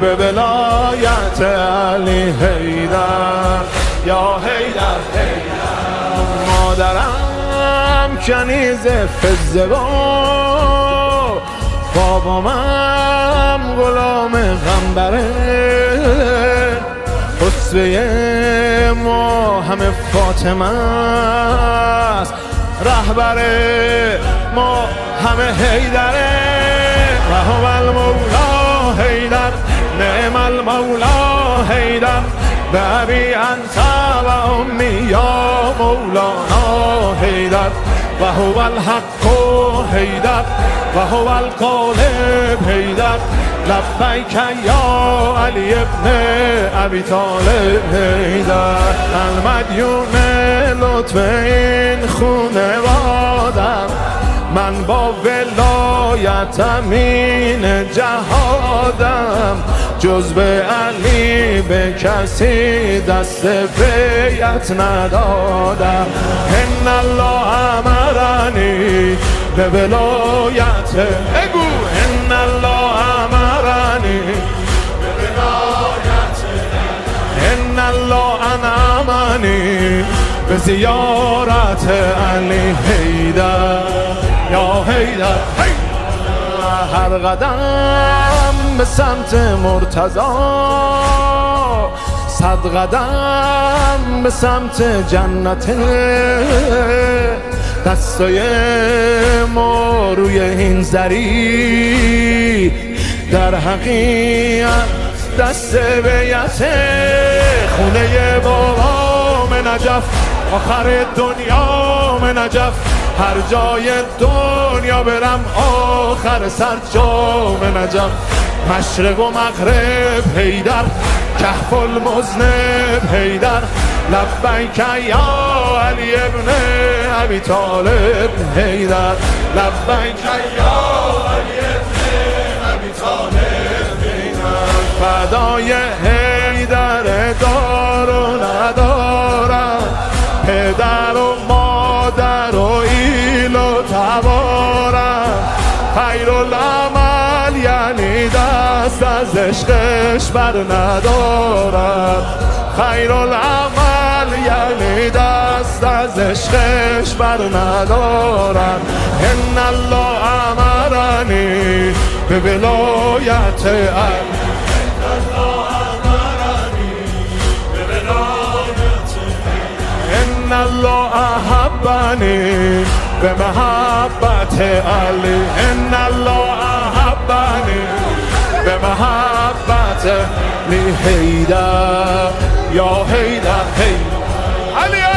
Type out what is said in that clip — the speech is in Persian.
به ولایت علی حیدر یا حیدر حیدر. مادرم کنیز فزه و بابامم غلام غنبره، خسروه ما همه فاطمه است، رهبر ما همه حیدره. و هو المولا حیدر نعم المولا حیدر، به ابی انت و امی یا مولانا حیدر. و هو الحق حیدر و هو الغالب حیدر، لبیک یا علی ابن ابی طالب حیدر. المدیون لطف این خونوادم، من با ولایت امین جهادم، جز به علی به کسی دست بیعت ندادم. ان الله امرنی به ولایت، بگو ان الله امرنی به ولایت، ان الله انعمنی به زیارت علی حیدر یا حیدر. هر قدم به سمت مرتضی، 100 قدم به سمت جنت، دستای ما روی این زری، در حقیقت دست بیعت. خونه بابام نجف، آخر دنیا نجف، هر جای دنیا برم آخر سر جام نجف. مشرق و مغرب حیدر، کهف المذنب حیدر، لبیک یا علی ابن ابی طالب حیدر، لبیک یا علی ابن ابی طالب حیدر. فدای حیدر دار و ندارم، پدر و مادر و ایل و تبارم. خیرالعمل یعنی دست از عشقش بر ندارم، خیرالعمل یعنی دست از عشقش بر ندارم. ان الله امرنی به ولایت علی، ان الله احبنی به محبت علی، ان الله احبنی به محبت علی حیدر یا حیدر حیدر علی.